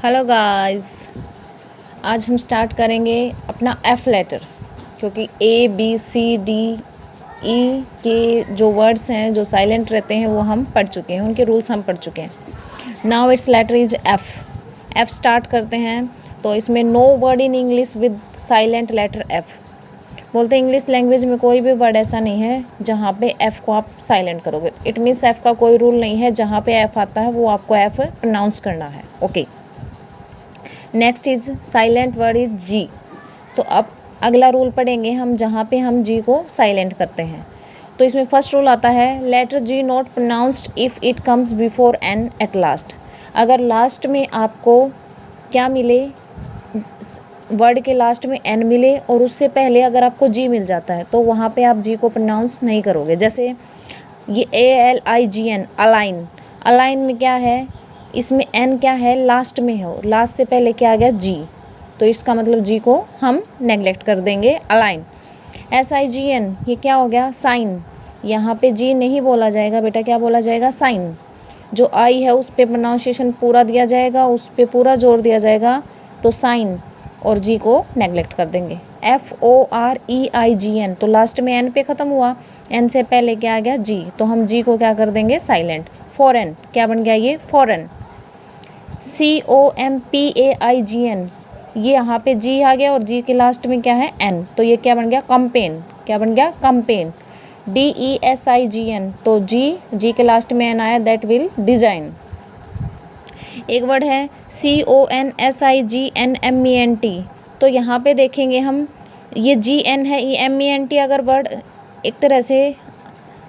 Hello guys, आज हम start करेंगे अपना एफ़ लेटर, क्योंकि A B C D E के जो वर्ड्स हैं जो साइलेंट रहते हैं वो हम पढ़ चुके हैं, उनके रूल्स हम पढ़ चुके हैं। Now it's letter is F start करते हैं। तो इसमें no word in English with silent letter F. बोलते हैं इंग्लिश लैंग्वेज में कोई भी वर्ड ऐसा नहीं है जहाँ पे एफ़ को आप साइलेंट करोगे। इट मीन्स एफ़ का कोई रूल नहीं है, जहाँ पे एफ़ आता है वो आपको एफ़ प्रोनाउंस करना है। Okay, next is silent word is G. तो अब अगला रूल पढ़ेंगे हम जहाँ पे हम जी को साइलेंट करते हैं। तो इसमें फर्स्ट रूल आता है letter G not pronounced if it comes before N at last. अगर लास्ट में आपको क्या मिले, वर्ड के लास्ट में एन मिले और उससे पहले अगर आपको जी मिल जाता है तो वहाँ पे आप जी को प्रोनाउंस नहीं करोगे। जैसे ये ALIGN अलाइन, अलाइन में क्या है, इसमें एन क्या है, लास्ट में है, लास्ट से पहले क्या आ गया जी, तो इसका मतलब जी को हम नेग्लेक्ट कर देंगे। अलाइन। SIGN ये क्या हो गया, साइन। यहाँ पे जी नहीं बोला जाएगा बेटा, क्या बोला जाएगा, साइन। जो आई है उस पे प्रोनाउंसिएशन पूरा दिया जाएगा, उस पे पूरा जोर दिया जाएगा, तो साइन, और जी को नेग्लेक्ट कर देंगे। FOREIGN तो लास्ट में एन पे ख़त्म हुआ, एन से पहले क्या आ गया जी, तो हम जी को क्या कर देंगे, साइलेंट। फॉरेन क्या बन गया, ये फॉरेन। COMPAIGN ये यहाँ पे जी आ गया और जी के लास्ट में क्या है, एन, तो ये क्या बन गया, कंपेन, क्या बन गया, कंपेन। DESIGN तो जी के लास्ट में एन आया, दैट विल डिजाइन। एक वर्ड है CONSIGNMENT, तो यहाँ पे देखेंगे हम, ये GN है, ये MENT अगर वर्ड एक तरह से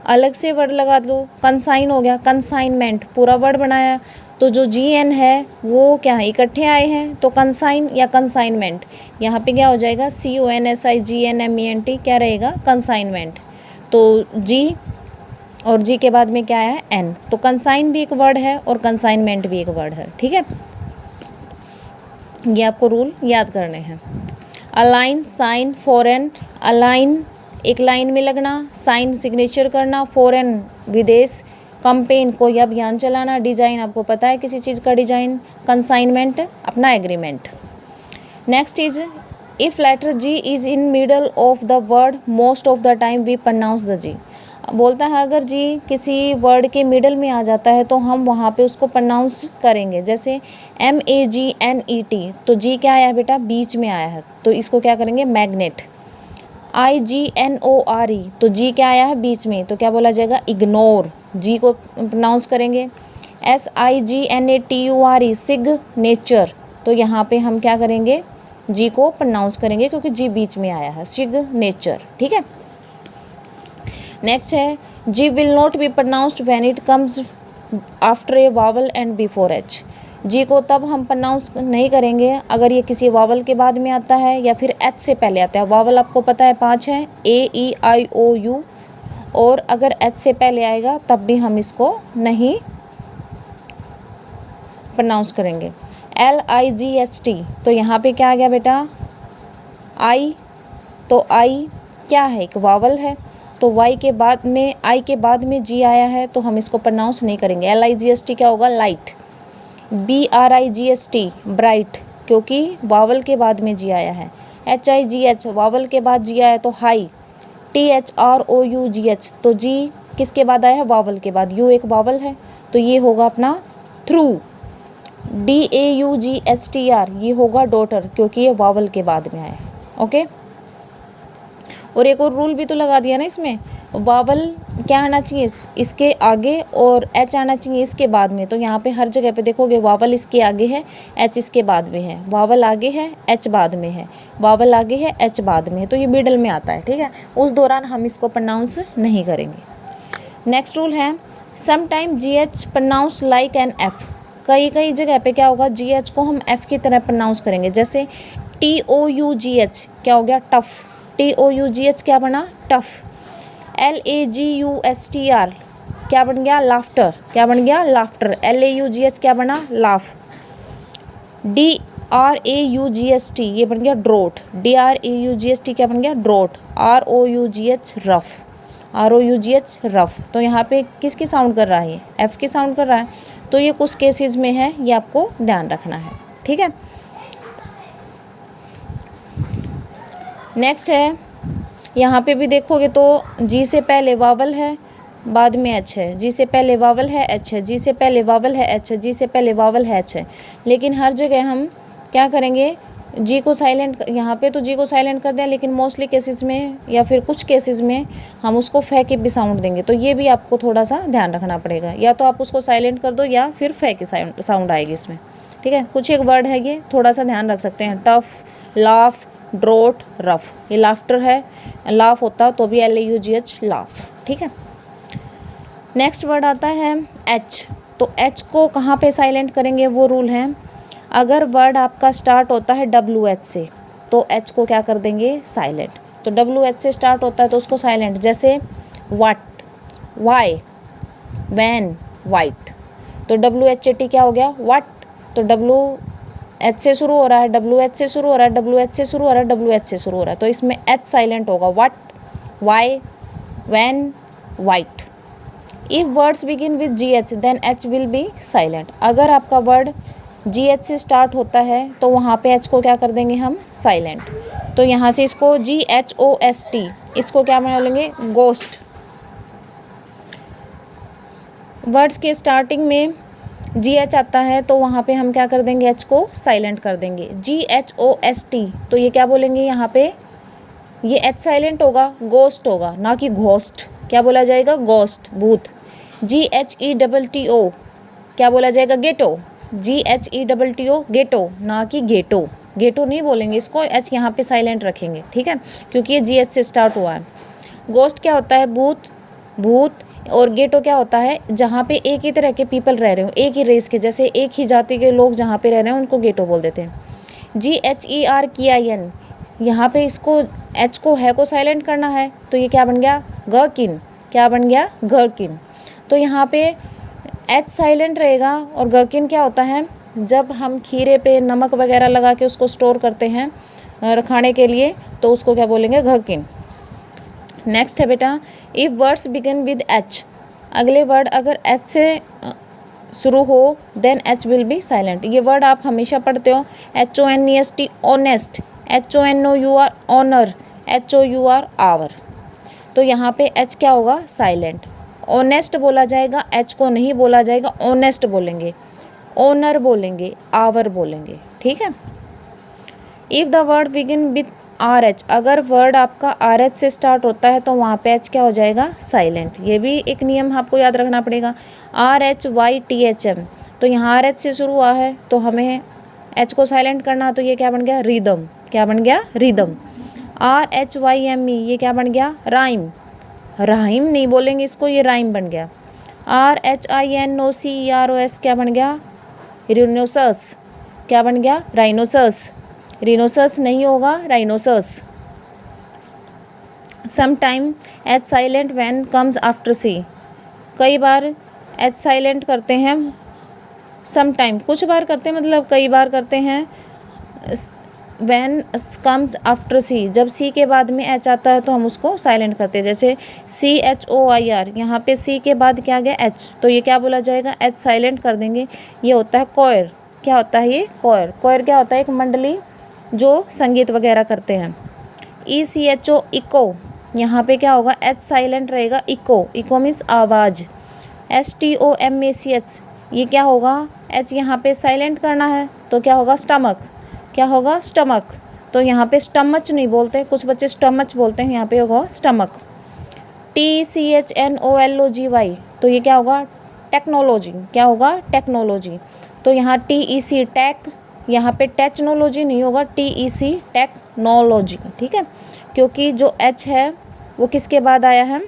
अलग से वर्ड लगा दो, कंसाइन हो गया, कंसाइनमेंट पूरा वर्ड बनाया, तो जो GN है वो क्या है, इकट्ठे आए हैं, तो कंसाइन या कंसाइनमेंट। यहाँ पे क्या हो जाएगा, CONSIGNMENT क्या रहेगा, कंसाइनमेंट। तो जी और जी के बाद में क्या है, एन, तो कंसाइन भी एक वर्ड है और कंसाइनमेंट भी एक वर्ड है। ठीक है, ये आपको रूल याद करने हैं। Align, sign, foreign. अलाइन एक लाइन में लगना, साइन सिग्नेचर करना, फॉरेन विदेश, कंपेन कोई अभियान चलाना, डिजाइन आपको पता है किसी चीज़ का डिजाइन, कंसाइनमेंट अपना agreement. Next is if letter G is in middle of the word most of the time we pronounce the G. बोलता है अगर जी किसी वर्ड के मिडल में आ जाता है तो हम वहाँ पे उसको प्रोनाउंस करेंगे। जैसे MAGNET तो जी क्या आया है बेटा, बीच में आया है, तो इसको क्या करेंगे, मैग्नेट। IGNORE तो जी क्या आया है, बीच में, तो क्या बोला जाएगा, इग्नोर, जी को प्रोनाउंस करेंगे। SIGNATURE सिग्नेचर, तो यहाँ पे हम क्या करेंगे, जी को प्रोनाउंस करेंगे क्योंकि जी बीच में आया है, सिग्नेचर। ठीक है, नेक्स्ट है G will not be pronounced when it comes after A vowel and before H. G को तब हम प्रोनाउंस नहीं करेंगे अगर ये किसी वावल के बाद में आता है या फिर एच से पहले आता है। वावल आपको पता है 5 है, AEIOU, और अगर एच से पहले आएगा तब भी हम इसको नहीं प्रोनाउंस करेंगे। LIGHT तो यहाँ पे क्या आ गया बेटा, आई, तो आई क्या है, एक वावल है, तो वाई के बाद में, आई के बाद में जी आया है, तो हम इसको प्रोनाउंस नहीं करेंगे। LIGHT क्या होगा, लाइट। BRIGHT ब्राइट, क्योंकि वावल के बाद में जी आया है। HIGH वावल के बाद जी आया तो हाई। THROUGH तो जी किसके बाद आया है, वावल के बाद, यू एक वावल है, तो ये होगा अपना थ्रू। DAUGHTR ये होगा डॉटर, क्योंकि ये वावल के बाद में आया है। ओके, और एक और रूल भी तो लगा दिया ना इसमें, वावल क्या आना चाहिए, इसके आगे, और एच आना चाहिए इसके बाद में। तो यहाँ पे हर जगह पे देखोगे वावल इसके आगे है, एच इसके बाद में है, वावल आगे है, एच बाद में है, वावल आगे है, एच बाद में है, तो ये मिडल में आता है। ठीक है, उस दौरान हम इसको प्रोनाउंस नहीं करेंगे। नेक्स्ट रूल है sometime GH pronounce like an F. कई जगह पे क्या होगा, GH को हम एफ की तरह प्रोनाउंस करेंगे। जैसे TOUGH क्या हो गया, टफ। TOUGH क्या बना, टफ। LAGUSTR क्या बन गया, लाफ्टर, क्या बन गया, लाफ्टर। LAUGH क्या बना, लाफ। DRAUGST ये बन गया ड्रोट। DRAUGST क्या बन गया, draught. ROUGH rough, ROUGH rough. तो यहाँ पे किसकी साउंड कर रहा है, एफ की साउंड कर रहा है, तो ये कुछ केसेस में है, ये आपको ध्यान रखना है। ठीक है। नेक्स्ट है, यहाँ पे भी देखोगे तो जी से पहले वावल है, बाद में एच है, जी से पहले वावल है, एच है, जी से पहले वावल है, एच है, जी से पहले वावल है, एच है। लेकिन हर जगह हम क्या करेंगे, जी को साइलेंट, यहाँ पे तो जी को साइलेंट कर दें, लेकिन मोस्टली केसेस में या फिर कुछ केसेस में हम उसको फे के भी साउंड देंगे। तो ये भी आपको थोड़ा सा ध्यान रखना पड़ेगा, या तो आप उसको साइलेंट कर दो या फिर फे की साउंड आएगी इसमें, ठीक है। कुछ एक वर्ड है ये थोड़ा सा ध्यान रख सकते हैं, टफ, लाफ, ड्रोट, रफ। ये लाफ्टर है, लाफ होता तो भी LAUGH, लाफ, ठीक है। नेक्स्ट वर्ड आता है एच। तो एच को कहाँ पे साइलेंट करेंगे, वो रूल है, अगर वर्ड आपका स्टार्ट होता है WH से तो एच को क्या कर देंगे, साइलेंट। तो WH से स्टार्ट होता है तो उसको साइलेंट, जैसे व्हाट, वाई, वैन, वाइट। तो WHAT क्या हो गया, व्हाट। तो WH से शुरू हो रहा है, WH से शुरू हो रहा है, WH से शुरू हो रहा है, WH से शुरू हो रहा है, तो इसमें H साइलेंट होगा, what, why, when, white. If words begin with GH then H will be silent. अगर आपका वर्ड GH से स्टार्ट होता है तो वहाँ पे H को क्या कर देंगे हम, साइलेंट। तो यहाँ से इसको GHOST, इसको क्या बना लेंगे, गोस्ट। वर्ड्स के स्टार्टिंग में GH आता है तो वहाँ पे हम क्या कर देंगे, H को साइलेंट कर देंगे, GHOST। तो ये क्या बोलेंगे, यहाँ पे ये H साइलेंट होगा, गोस्ट होगा, ना कि घोस्ट। क्या बोला जाएगा, गोस्ट, भूत। GHETTO क्या बोला जाएगा, गेटो, GHETTO, गेटो, ना कि गेटो। गेटो नहीं बोलेंगे इसको, H यहाँ पे साइलेंट रखेंगे, ठीक है, क्योंकि ये GH से स्टार्ट हुआ है। गोस्ट क्या होता है, भूत, भूत। और गेटो क्या होता है, जहाँ पे एक ही तरह के पीपल रह रहे हो, एक ही रेस के, जैसे एक ही जाति के लोग जहाँ पे रह रहे हैं उनको गेटो बोल देते हैं। GHERKIN, यहाँ पे इसको H को है को साइलेंट करना है, तो ये क्या बन गया, गर्किन। क्या बन गया, गर्किन। तो यहाँ पे H साइलेंट रहेगा। और गर्किन क्या होता है, जब हम खीरे पे नमक वगैरह लगा के उसको स्टोर करते हैं खाने के लिए, तो उसको क्या बोलेंगे, गर्किन। नेक्स्ट है बेटा, if words begin with H, अगले वर्ड अगर H से शुरू हो then H will be silent. ये वर्ड आप हमेशा पढ़ते हो, HONEST, honest, HONOUR, honour, HOUR, hour. तो यहाँ पे H क्या होगा, साइलेंट। ऑनेस्ट बोला जाएगा, H को नहीं बोला जाएगा, ऑनेस्ट बोलेंगे, ऑनर बोलेंगे, आवर बोलेंगे, ठीक है। If the word begin with RH, अगर वर्ड आपका RH से स्टार्ट होता है तो वहाँ पे H क्या हो जाएगा, साइलेंट। ये भी एक नियम आपको याद रखना पड़ेगा, RHYTHM। तो यहाँ RH से शुरू हुआ है तो हमें H को साइलेंट करना, तो ये क्या बन गया, रिदम। क्या बन गया, रिदम। RHYME, ये क्या बन गया, राइम। राइम नहीं बोलेंगे इसको, ये राइम बन गया। RHINOCEROS क्या बन गया, रिनोसस। क्या बन गया, राइनोसस। रिनोसस नहीं होगा, rhinoceros. Sometime H silent when comes after C, कई बार H साइलेंट करते हैं, समटाइम कुछ बार करते हैं, मतलब कई बार करते हैं। व्हेन कम्स आफ्टर C, जब C के बाद में H आता है तो हम उसको साइलेंट करते हैं, जैसे CHOIR, यहाँ पे C के बाद क्या आ गया, H, तो ये क्या बोला जाएगा, H साइलेंट कर देंगे। ये होता है कोयर। क्या होता है ये, कोयर। कोयर क्या होता है, एक मंडली जो संगीत वगैरह करते हैं। ECHO, इको, यहाँ पे क्या होगा, H साइलेंट रहेगा, इको। इको मीन्स आवाज़। STOMACH, ये क्या होगा, H यहाँ पे साइलेंट करना है तो क्या होगा, स्टमक। क्या होगा, स्टमक। तो यहाँ पे स्टमच नहीं बोलते, कुछ बच्चे स्टमच बोलते हैं, यहाँ पे होगा स्टमक। TECHNOLOGY, तो ये क्या होगा, टेक्नोलॉजी। क्या होगा, टेक्नोलॉजी। तो यहाँ TEC, टेक, यहाँ पे टेक्नोलॉजी नहीं होगा, TEC, टेक्नोलॉजी, ठीक है, क्योंकि जो H है वो किसके बाद आया है,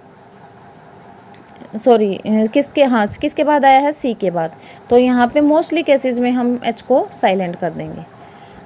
सॉरी किसके बाद आया है, C के बाद। तो यहाँ पे मोस्टली केसेस में हम H को साइलेंट कर देंगे।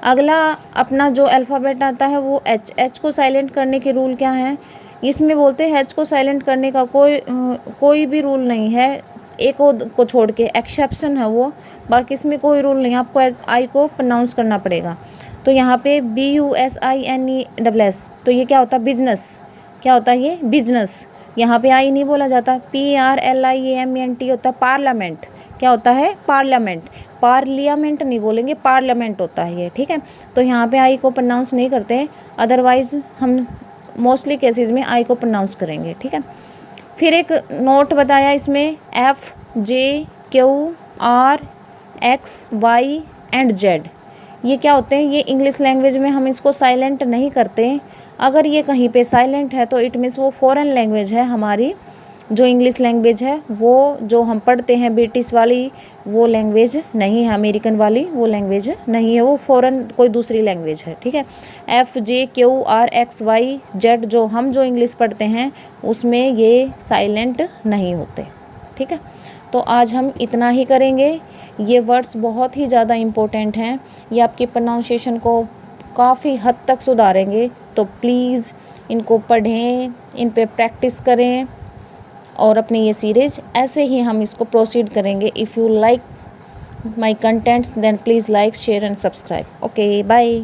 अगला अपना जो अल्फ़ाबेट आता है वो H को साइलेंट करने के रूल क्या हैं, इसमें बोलते हैं H को साइलेंट करने का कोई भी रूल नहीं है, एक को छोड़ के एक्सेप्शन है वो, बाकी इसमें कोई रूल नहीं, आपको I को प्रोनाउंस करना पड़ेगा। तो यहाँ पे BUSINESS, तो ये क्या होता है, बिजनेस। क्या होता है, ये बिजनेस। यहाँ पे I नहीं बोला जाता। PARLIAMENT होता है पार्लियामेंट। क्या होता है, पार्लियामेंट। पार्लियामेंट नहीं बोलेंगे, पार्लियामेंट होता है ये, ठीक है। तो यहाँ पे आई को प्रोनाउंस नहीं करते, अदरवाइज़ हम मोस्टली केसेस में आई को प्रोनाउंस करेंगे, ठीक है। फिर एक नोट बताया इसमें, FJQRXY एंड Z, ये क्या होते हैं, ये इंग्लिश लैंग्वेज में हम इसको साइलेंट नहीं करते। अगर ये कहीं पे साइलेंट है तो इट मीन्स वो फॉरेन लैंग्वेज है हमारी, जो इंग्लिश लैंग्वेज है वो जो हम पढ़ते हैं ब्रिटिश वाली वो लैंग्वेज नहीं है, अमेरिकन वाली वो लैंग्वेज नहीं है, वो फॉरेन कोई दूसरी लैंग्वेज है, ठीक है। FJQRXYZ जो इंग्लिश पढ़ते हैं उसमें ये साइलेंट नहीं होते, ठीक है। तो आज हम इतना ही करेंगे। ये वर्ड्स बहुत ही ज़्यादा इम्पोर्टेंट हैं, ये आपकी प्रोनाउंसिएशन को काफ़ी हद तक सुधारेंगे। तो प्लीज़ इनको पढ़ें, इन पे प्रैक्टिस करें और अपनी ये सीरीज़ ऐसे ही हम इसको प्रोसीड करेंगे। If you like my contents then please like, share and subscribe. Okay, bye.